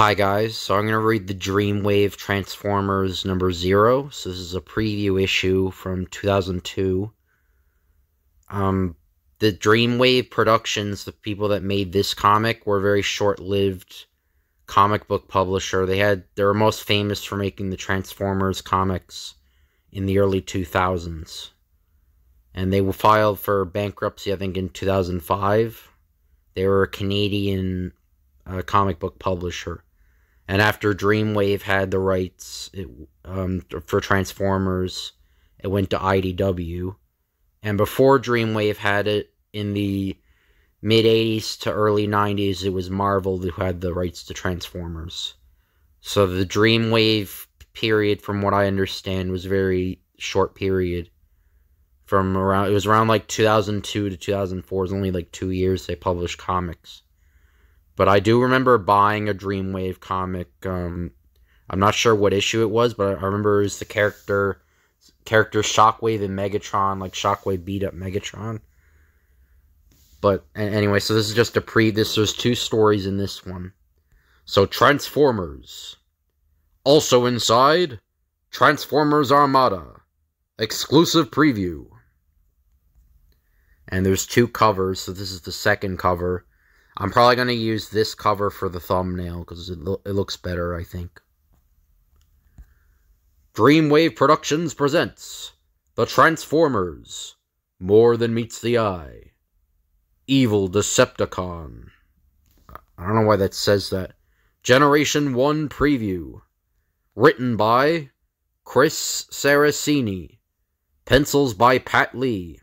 Hi guys, so I'm going to read the Dreamwave Transformers number 0. So this is a preview issue from 2002. The Dreamwave Productions, the people that made this comic, were a very short-lived comic book publisher. They were most famous for making the Transformers comics in the early 2000s. And they were filed for bankruptcy, I think, in 2005. They were a Canadian comic book publisher. And after Dreamwave had the rights for Transformers, it went to IDW. And before Dreamwave had it, in the mid-80s to early 90s, it was Marvel who had the rights to Transformers. So the Dreamwave period, from what I understand, was a very short period. It was around like 2002 to 2004. It was only like 2 years they published comics. But I do remember buying a Dreamwave comic. I'm not sure what issue it was, but I remember it was the character Shockwave and Megatron, like Shockwave beat up Megatron. But anyway, so this is just a there's 2 stories in this one. So Transformers. Also inside, Transformers Armada. Exclusive preview. And there's 2 covers, so this is the second cover. I'm probably going to use this cover for the thumbnail, because it looks better, I think. Dreamwave Productions presents The Transformers, More Than Meets the Eye. Evil Decepticon. I don't know why that says that. Generation 1 preview. Written by Chris Saraceni. Pencils by Pat Lee.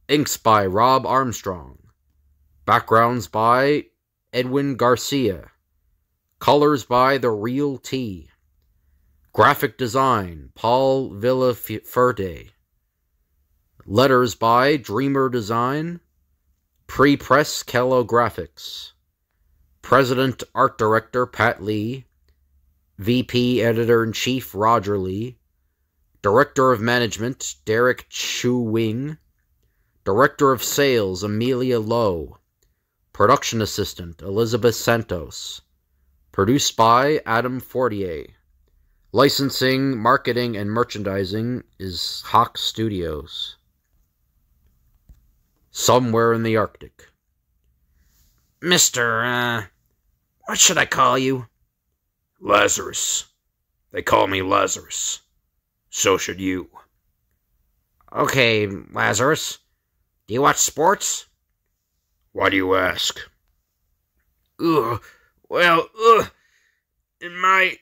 Inks by Rob Armstrong. Backgrounds by Edwin Garcia. Colors by The Real T. Graphic design, Paul Villaferte. Letters by Dreamer Design. Pre-press Kello Graphics. President Art Director Pat Lee. VP Editor-in-Chief Roger Lee. Director of Management Derek Chu Wing. Director of Sales Amelia Lowe. Production Assistant Elizabeth Santos. Produced by Adam Fortier. Licensing, marketing, and merchandising is Hawk Studios. Somewhere in the Arctic. Mr. What should I call you? Lazarus. They call me Lazarus. So should you. Okay, Lazarus. Do you watch sports? Why do you ask? In my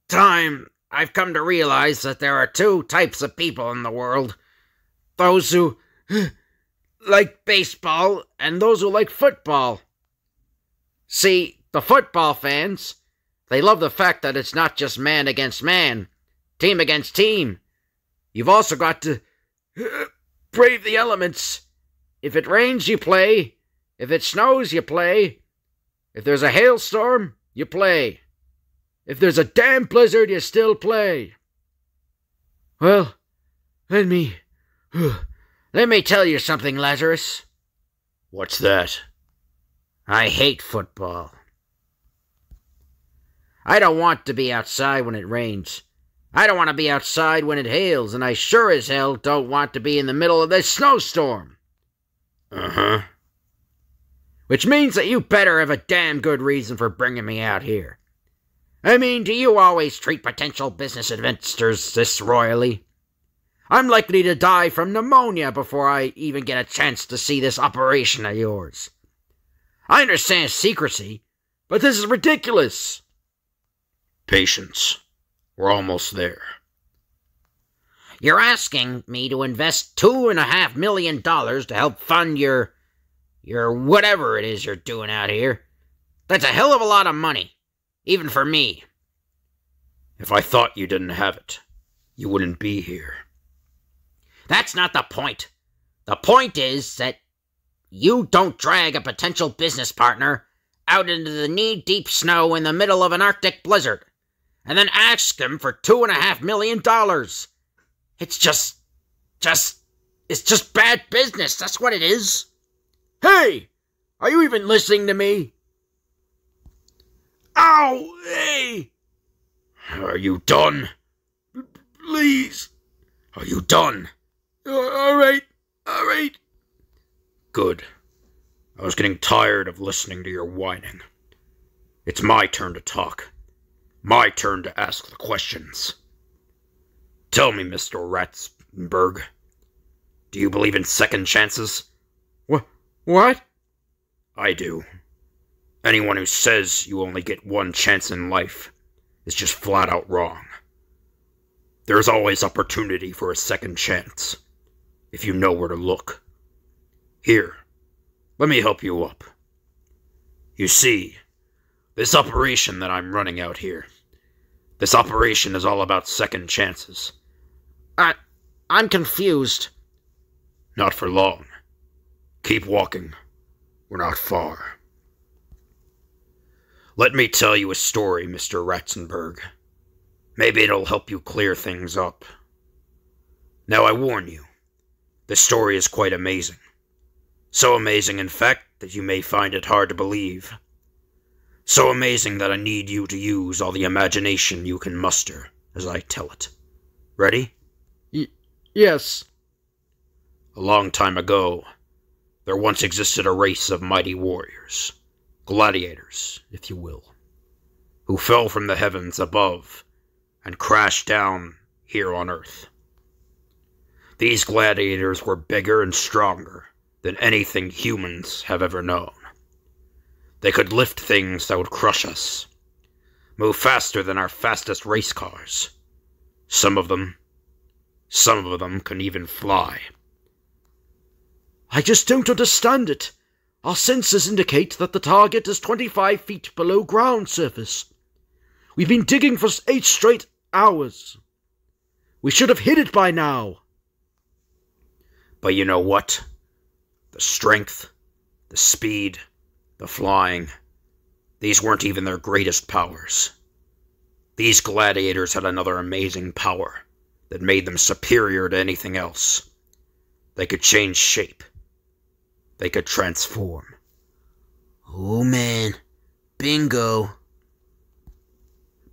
time, I've come to realize that there are 2 types of people in the world. Those who like baseball and those who like football. See, the football fans, they love the fact that it's not just man against man, team against team. You've also got to brave the elements. If it rains, you play. If it snows, you play. If there's a hailstorm, you play. If there's a damn blizzard, you still play. Well, let me tell you something, Lazarus. What's that? I hate football. I don't want to be outside when it rains. I don't want to be outside when it hails, and I sure as hell don't want to be in the middle of this snowstorm. Uh-huh. Which means that you better have a damn good reason for bringing me out here. I mean, do you always treat potential business investors this royally? I'm likely to die from pneumonia before I even get a chance to see this operation of yours. I understand secrecy, but this is ridiculous. Patience. We're almost there. You're asking me to invest $2.5 million to help fund your whatever it is you're doing out here. That's a hell of a lot of money, even for me. If I thought you didn't have it, you wouldn't be here. That's not the point. The point is that you don't drag a potential business partner out into the knee-deep snow in the middle of an Arctic blizzard and then ask them for $2.5 million. It's just bad business. That's what it is. Hey, are you even listening to me? Ah! Ow! Hey! Are you done? Please. Are you done? All right. Good. I was getting tired of listening to your whining. It's my turn to talk. My turn to ask the questions. Tell me, Mr. Ratzenberg, do you believe in second chances? What? I do. Anyone who says you only get one chance in life is just flat out wrong. There's always opportunity for a second chance, if you know where to look. Here, let me help you up. You see, this operation that I'm running out here, this operation is all about second chances. I'm confused. Not for long. Keep walking. We're not far. Let me tell you a story, Mr. Ratzenberg. Maybe it'll help you clear things up. Now I warn you, the story is quite amazing. So amazing, in fact, that you may find it hard to believe. So amazing that I need you to use all the imagination you can muster as I tell it. Ready? Yes. A long time ago, there once existed a race of mighty warriors, gladiators, if you will, who fell from the heavens above and crashed down here on Earth. These gladiators were bigger and stronger than anything humans have ever known. They could lift things that would crush us, move faster than our fastest race cars. Some of them can even fly. I just don't understand it. Our sensors indicate that the target is 25 feet below ground surface. We've been digging for 8 straight hours. We should have hit it by now. But you know what? The strength, the speed, the flying, these weren't even their greatest powers. These gladiators had another amazing power that made them superior to anything else. They could change shape. They could transform. Oh man, bingo.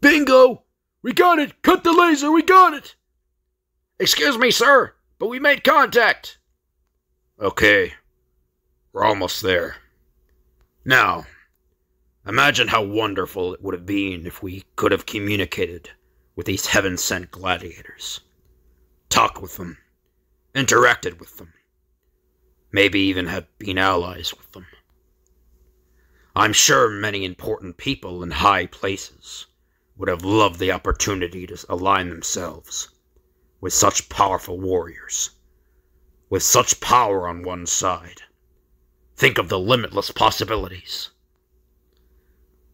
Bingo! We got it! Cut the laser, we got it! Excuse me, sir, but we made contact. Okay, we're almost there. Now, imagine how wonderful it would have been if we could have communicated with these heaven-sent gladiators. Talked with them, interacted with them, maybe even have been allies with them. I'm sure many important people in high places would have loved the opportunity to align themselves with such powerful warriors, with such power on one side. Think of the limitless possibilities.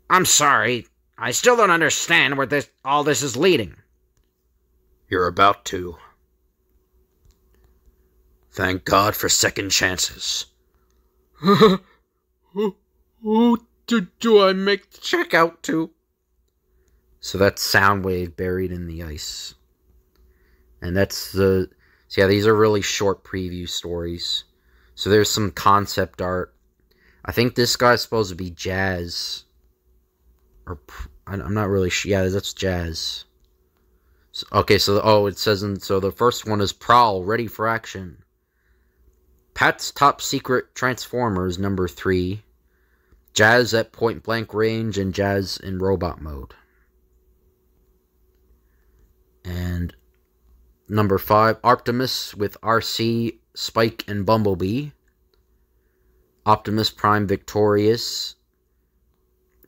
I'm sorry, I still don't understand where all this is leading. You're about to. Thank God for second chances. Who do I make the check out to? So that's Soundwave buried in the ice. And that's the... So yeah, these are really short preview stories. So there's some concept art. I think this guy's supposed to be Jazz. Or... I'm not really sure. Yeah, that's Jazz. So, okay, so... it says... So the first one is Prowl, ready for action. Pat's Top Secret Transformers, number 3. Jazz at point blank range and Jazz in robot mode. And number 5, Optimus with RC, Spike, and Bumblebee. Optimus Prime victorious.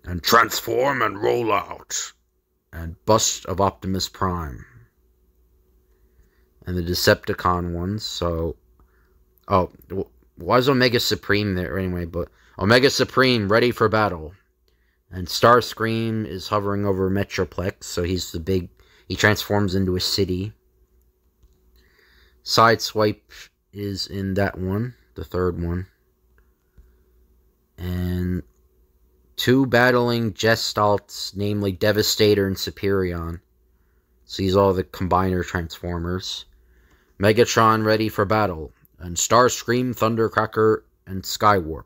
And transform and roll out. And Bust of Optimus Prime. And the Decepticon ones, so... Oh, why is Omega Supreme there anyway? But Omega Supreme ready for battle. And Starscream is hovering over Metroplex, so he's the big... He transforms into a city. Sideswipe is in that one, the third one. And 2 battling Gestalts, namely Devastator and Superion. So these are all the Combiner Transformers. Megatron ready for battle. And Starscream, Thundercracker, and Skywarp.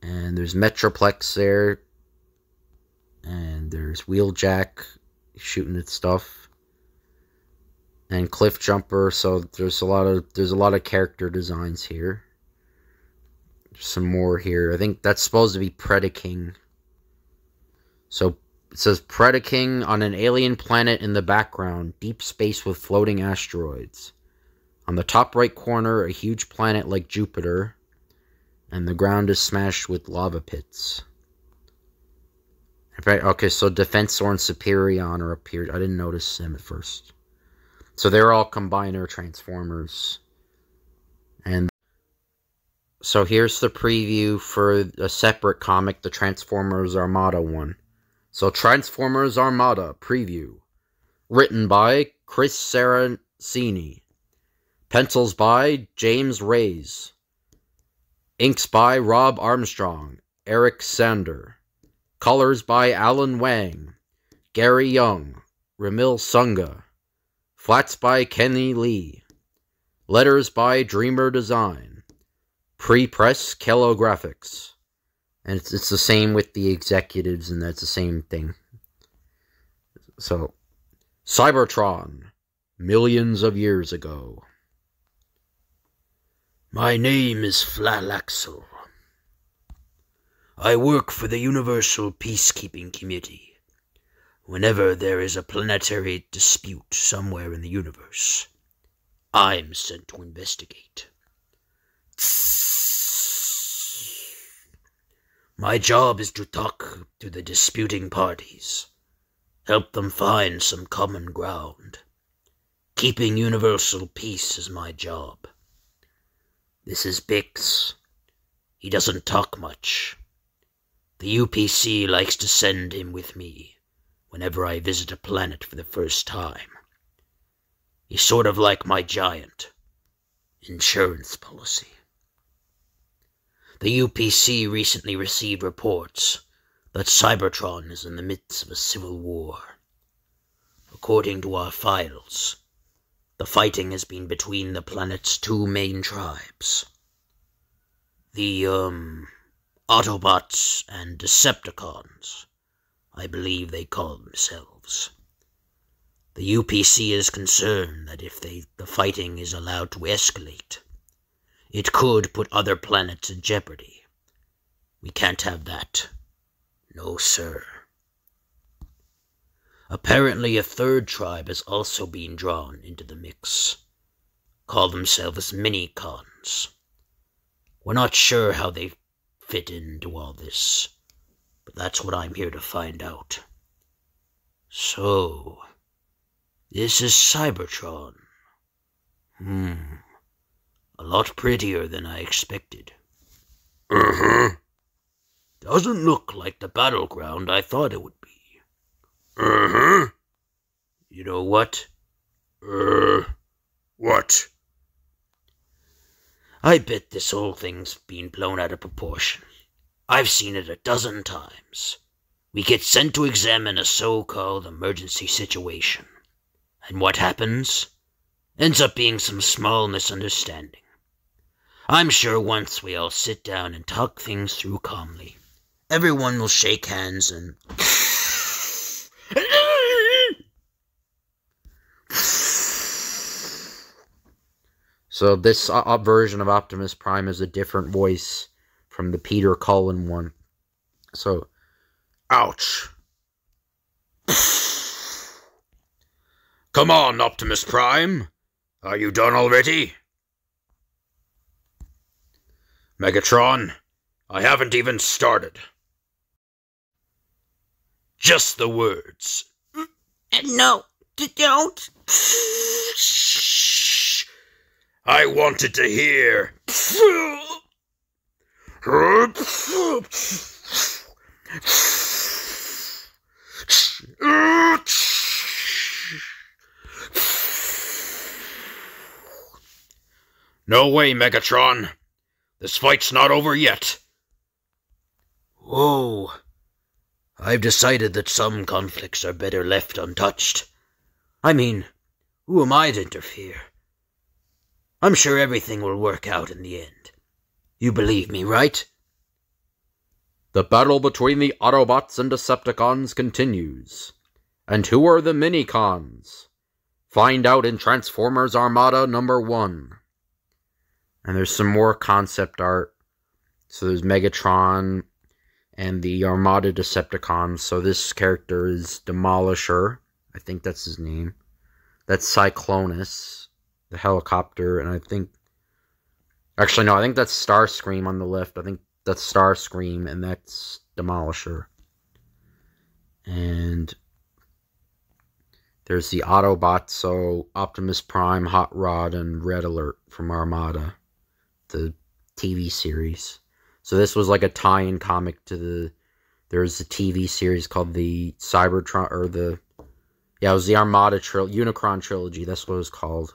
And there's Metroplex there. And there's Wheeljack shooting at stuff. And Cliff Jumper, so there's a lot of character designs here. There's some more here. I think that's supposed to be Predaking. So it says Predaking on an alien planet in the background, deep space with floating asteroids. On the top right corner, a huge planet like Jupiter, and the ground is smashed with lava pits. Okay, so Defensor and Superion are up here. I didn't notice them at first. So they're all Combiner Transformers. And so here's the preview for a separate comic, the Transformers Armada one. So Transformers Armada preview. Written by Chris Saraceni. Pencils by James Reyes. Inks by Rob Armstrong. Eric Sander. Colors by Alan Wang. Gary Young. Ramil Sunga. Flats by Kenny Lee. Letters by Dreamer Design. Pre-press Kello Graphics. And it's the same with the executives, and that's the same thing. So, Cybertron. Millions of years ago. My name is Flalaxel. I work for the Universal Peacekeeping Committee. Whenever there is a planetary dispute somewhere in the universe, I'm sent to investigate. My job is to talk to the disputing parties, help them find some common ground. Keeping universal peace is my job. This is Bix. He doesn't talk much. The UPC likes to send him with me whenever I visit a planet for the first time. He's sort of like my giant insurance policy. The UPC recently received reports that Cybertron is in the midst of a civil war. According to our files, the fighting has been between the planet's two main tribes. The, Autobots and Decepticons, I believe they call themselves. The UPC is concerned that if the fighting is allowed to escalate, it could put other planets in jeopardy. We can't have that. No, sir. Apparently a third tribe has also been drawn into the mix. Call themselves Minicons. We're not sure how they fit into all this, but that's what I'm here to find out. So, this is Cybertron. A lot prettier than I expected. Doesn't look like the battleground I thought it would be. You know what? What? I bet this whole thing's been blown out of proportion. I've seen it 12 times. We get sent to examine a so-called emergency situation. And what happens? Ends up being some small misunderstanding. I'm sure once we all sit down and talk things through calmly, everyone will shake hands and... So this version of Optimus Prime is a different voice from the Peter Cullen one. So, Ouch. Come on, Optimus Prime. Are you done already? Megatron, I haven't even started. Just the words. No, don't. I wanted to hear. No way, Megatron. This fight's not over yet. Whoa. I've decided that some conflicts are better left untouched. I mean, who am I to interfere? I'm sure everything will work out in the end. You believe me, right? The battle between the Autobots and Decepticons continues. And who are the Minicons? Find out in Transformers Armada number 1. And there's some more concept art. So there's Megatron and the Armada Decepticons. So this character is Demolisher. I think that's his name. That's Cyclonus, the helicopter. And I think... Actually, no, I think that's Starscream on the left. I think that's Starscream, and that's Demolisher. And there's the Autobots, so Optimus Prime, Hot Rod, and Red Alert from Armada, the TV series. So this was like a tie-in comic to the... There's a TV series called the Cybertron, or the... Yeah, it was the Armada Unicron Trilogy, that's what it was called.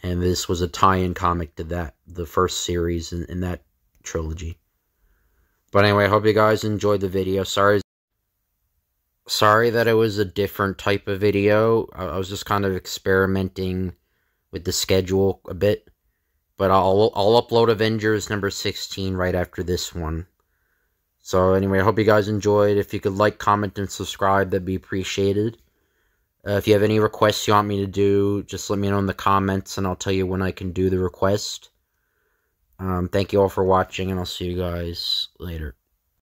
And this was a tie-in comic to that, the first series in that trilogy. But anyway, I hope you guys enjoyed the video. Sorry that it was a different type of video. I was just kind of experimenting with the schedule a bit. But I'll upload Avengers number 16 right after this one. So anyway, I hope you guys enjoyed. If you could like, comment, and subscribe, that'd be appreciated. If you have any requests you want me to do, just let me know in the comments, and I'll tell you when I can do the request. Thank you all for watching, and I'll see you guys later.